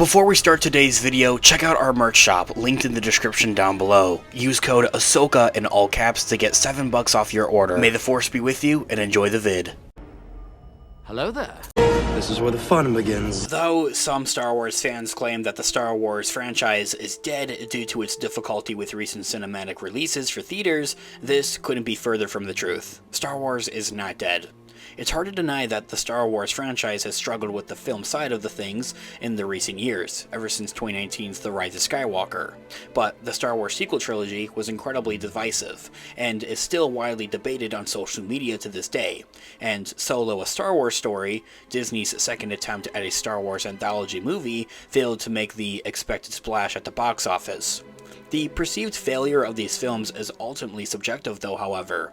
Before we start today's video, check out our merch shop, linked in the description down below. Use code Ahsoka in all caps to get $7 off your order. May the Force be with you, and enjoy the vid. Hello there. This is where the fun begins. Though some Star Wars fans claim that the Star Wars franchise is dead due to its difficulty with recent cinematic releases for theaters, this couldn't be further from the truth. Star Wars is not dead. It's hard to deny that the Star Wars franchise has struggled with the film side of the things in the recent years, ever since 2019's The Rise of Skywalker. But the Star Wars sequel trilogy was incredibly divisive, and is still widely debated on social media to this day. And Solo: A Star Wars Story, Disney's second attempt at a Star Wars anthology movie, failed to make the expected splash at the box office. The perceived failure of these films is ultimately subjective though, however,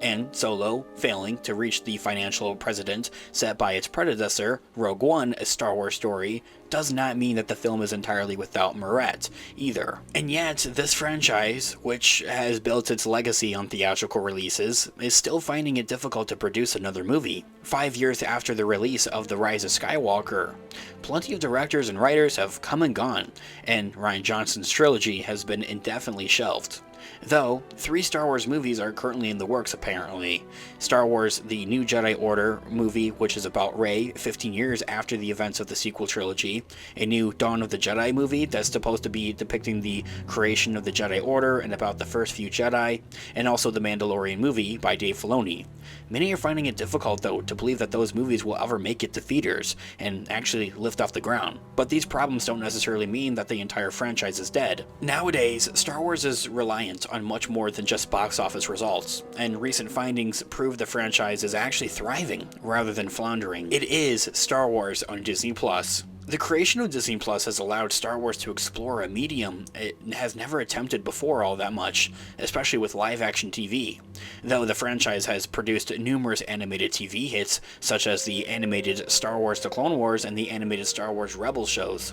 and Solo failing to reach the financial precedent set by its predecessor, Rogue One: A Star Wars Story, does not mean that the film is entirely without merit, either. And yet, this franchise, which has built its legacy on theatrical releases, is still finding it difficult to produce another movie, 5 years after the release of The Rise of Skywalker. Plenty of directors and writers have come and gone, and Rian Johnson's trilogy has been indefinitely shelved. Though, 3 Star Wars movies are currently in the works apparently. Star Wars: The New Jedi Order movie, which is about Rey 15 years after the events of the sequel trilogy, a new Dawn of the Jedi movie that's supposed to be depicting the creation of the Jedi Order and about the first few Jedi, and also the Mandalorian movie by Dave Filoni. Many are finding it difficult though to believe that those movies will ever make it to theaters and actually lift off the ground. But these problems don't necessarily mean that the entire franchise is dead. Nowadays, Star Wars is reliant on much more than just box office results, and recent findings prove the franchise is actually thriving rather than floundering. It is Star Wars on Disney+. The creation of Disney Plus has allowed Star Wars to explore a medium it has never attempted before all that much, especially with live-action TV, though the franchise has produced numerous animated TV hits, such as the animated Star Wars: The Clone Wars and the animated Star Wars Rebels shows.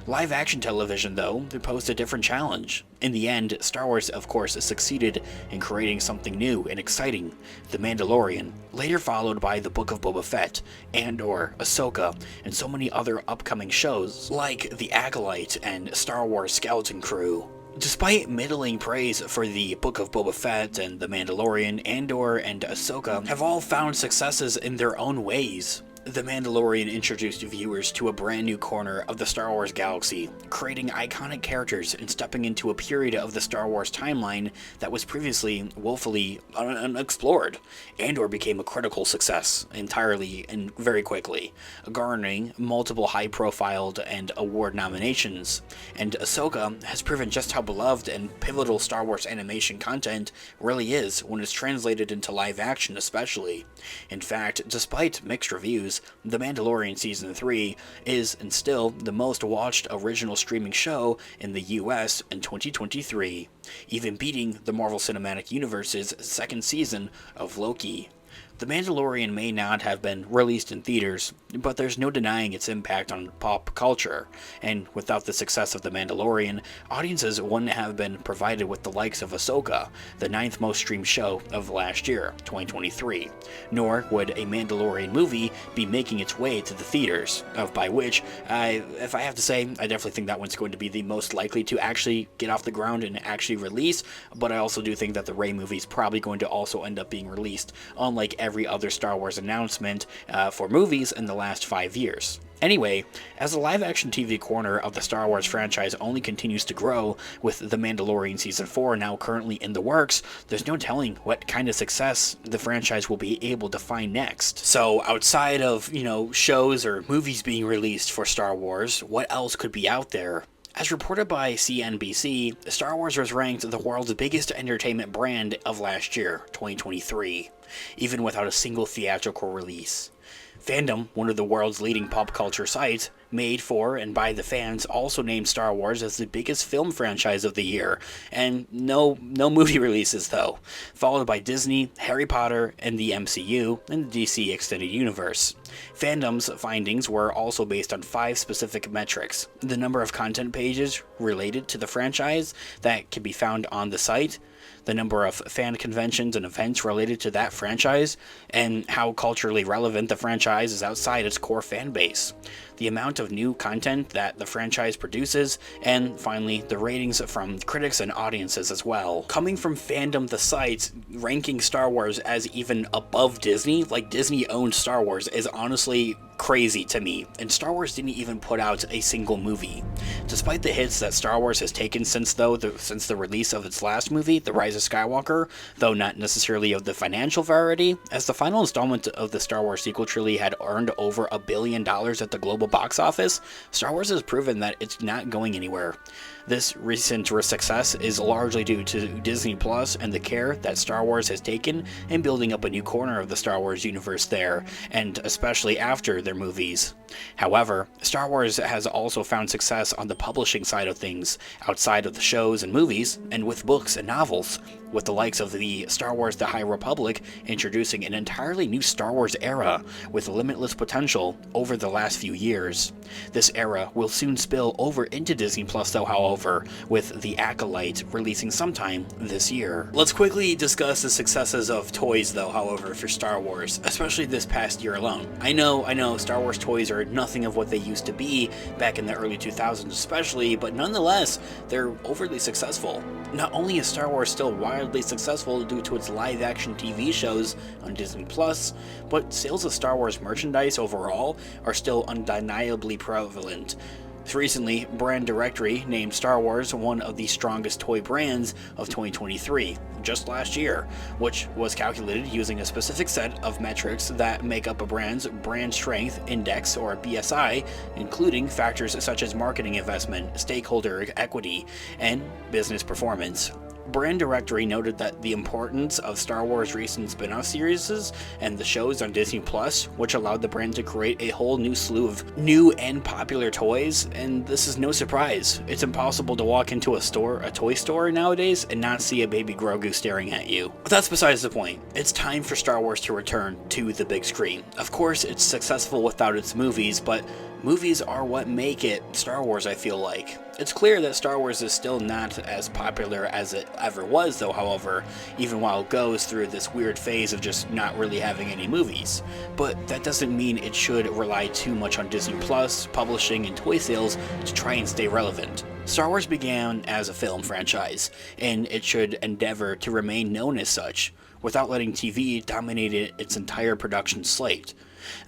Live-action television, though, posed a different challenge. In the end, Star Wars, of course, succeeded in creating something new and exciting, The Mandalorian, later followed by The Book of Boba Fett, Andor, Ahsoka, and so many other upcoming shows, like The Acolyte and Star Wars Skeleton Crew. Despite middling praise for The Book of Boba Fett and The Mandalorian, Andor and Ahsoka have all found successes in their own ways. The Mandalorian introduced viewers to a brand new corner of the Star Wars galaxy, creating iconic characters and stepping into a period of the Star Wars timeline that was previously woefully unexplored. Andor became a critical success entirely and very quickly, garnering multiple high-profiled and award nominations, and Ahsoka has proven just how beloved and pivotal Star Wars animation content really is when it's translated into live action especially. In fact, despite mixed reviews, The Mandalorian Season 3 is and still the most watched original streaming show in the US in 2023, even beating the Marvel Cinematic Universe's second season of Loki. The Mandalorian may not have been released in theaters, but there's no denying its impact on pop culture, and without the success of The Mandalorian, audiences wouldn't have been provided with the likes of Ahsoka, the 9th most streamed show of last year, 2023, nor would a Mandalorian movie be making its way to the theaters, by which, if I have to say, I definitely think that one's going to be the most likely to actually get off the ground and actually release, but I also do think that the Rey movie is probably going to also end up being released, unlike every other Star Wars announcement for movies in the last 5 years. Anyway, as the live-action TV corner of the Star Wars franchise only continues to grow, with The Mandalorian Season 4 now currently in the works, there's no telling what kind of success the franchise will be able to find next. So, outside of, shows or movies being released for Star Wars, what else could be out there? As reported by CNBC, Star Wars was ranked the world's biggest entertainment brand of last year, 2023, even without a single theatrical release. Fandom, one of the world's leading pop culture sites, made for and by the fans, also named Star Wars as the biggest film franchise of the year, and no movie releases though, followed by Disney, Harry Potter, and the MCU, and the DC Extended Universe. Fandom's findings were also based on 5 specific metrics: the number of content pages related to the franchise that can be found on the site, the number of fan conventions and events related to that franchise, and how culturally relevant the franchise is outside its core fan base. the amount of new content that the franchise produces, and finally, the ratings from critics and audiences as well. Coming from Fandom the Site, ranking Star Wars as even above Disney, like Disney owned Star Wars, is honestly crazy to me, and Star Wars didn't even put out a single movie. Despite the hits that Star Wars has taken since the release of its last movie, The Rise of Skywalker, though not necessarily of the financial variety, as the final installment of the Star Wars sequel trilogy had earned over $1 billion at the global box office, Star Wars has proven that it's not going anywhere. This recent success is largely due to Disney Plus and the care that Star Wars has taken in building up a new corner of the Star Wars universe there, and especially after their movies. However, Star Wars has also found success on the publishing side of things, outside of the shows and movies, and with books and novels, with the likes of the Star Wars The High Republic introducing an entirely new Star Wars era with limitless potential over the last few years. This era will soon spill over into Disney Plus though, however, with The Acolyte releasing sometime this year. Let's quickly discuss the successes of toys though, however, for Star Wars, especially this past year alone. I know, Star Wars toys are nothing of what they used to be back in the early 2000s especially, but nonetheless, they're overly successful. Not only is Star Wars still wildly successful due to its live-action TV shows on Disney Plus, but sales of Star Wars merchandise overall are still undeniably prevalent. Recently, Brand Directory named Star Wars one of the strongest toy brands of 2023, just last year, which was calculated using a specific set of metrics that make up a brand's brand strength index, or BSI, including factors such as marketing investment, stakeholder equity, and business performance. Brand Directory noted that the importance of Star Wars recent spin-off series and the shows on Disney Plus, which allowed the brand to create a whole new slew of new and popular toys, and this is no surprise. It's impossible to walk into a toy store nowadays, and not see a baby Grogu staring at you. But that's besides the point. It's time for Star Wars to return to the big screen. Of course, it's successful without its movies, but movies are what make it Star Wars, I feel like. It's clear that Star Wars is still not as popular as it ever was though, however, even while it goes through this weird phase of just not really having any movies. But that doesn't mean it should rely too much on Disney Plus, publishing, and toy sales to try and stay relevant. Star Wars began as a film franchise, and it should endeavor to remain known as such, without letting TV dominate its entire production slate.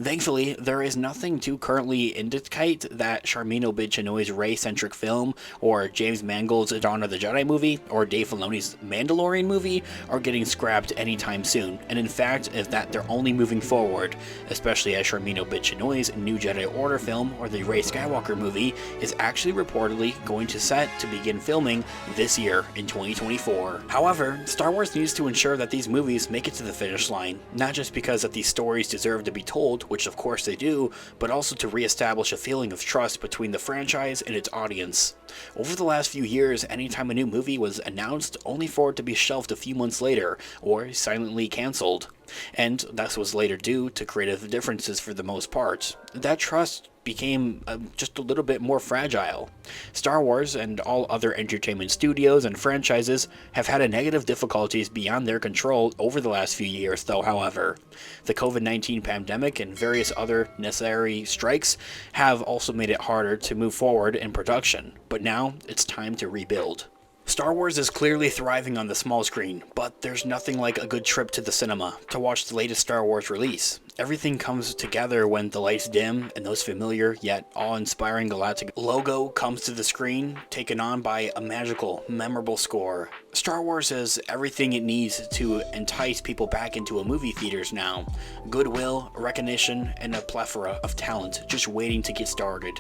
Thankfully, there is nothing to currently indicate that Sharmeen Obaid-Chinoy's Rey-centric film, or James Mangold's Dawn of the Jedi movie, or Dave Filoni's Mandalorian movie are getting scrapped anytime soon, and in fact, is that they're only moving forward, especially as Sharmeen Obaid-Chinoy's New Jedi Order film, or the Rey Skywalker movie, is actually reportedly going to begin filming this year in 2024. However, Star Wars needs to ensure that these movies make it to the finish line, not just because that these stories deserve to be told, which of course they do, but also to reestablish a feeling of trust between the franchise and its audience. Over the last few years, anytime a new movie was announced, only for it to be shelved a few months later, or silently cancelled. And that was later due to creative differences for the most part. That trust became just a little bit more fragile. Star Wars and all other entertainment studios and franchises have had a negative difficulties beyond their control over the last few years though, however. The COVID-19 pandemic and various other necessary strikes have also made it harder to move forward in production, but now it's time to rebuild. Star Wars is clearly thriving on the small screen, but there's nothing like a good trip to the cinema to watch the latest Star Wars release. Everything comes together when the lights dim and those familiar yet awe-inspiring galactic logo comes to the screen, taken on by a magical, memorable score. Star Wars has everything it needs to entice people back into a movie theaters now. Goodwill, recognition, and a plethora of talent just waiting to get started.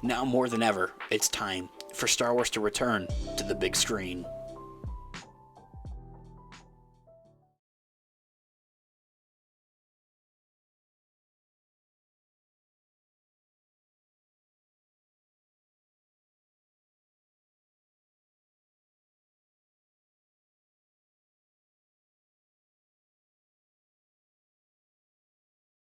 Now more than ever, it's time for Star Wars to return to the big screen.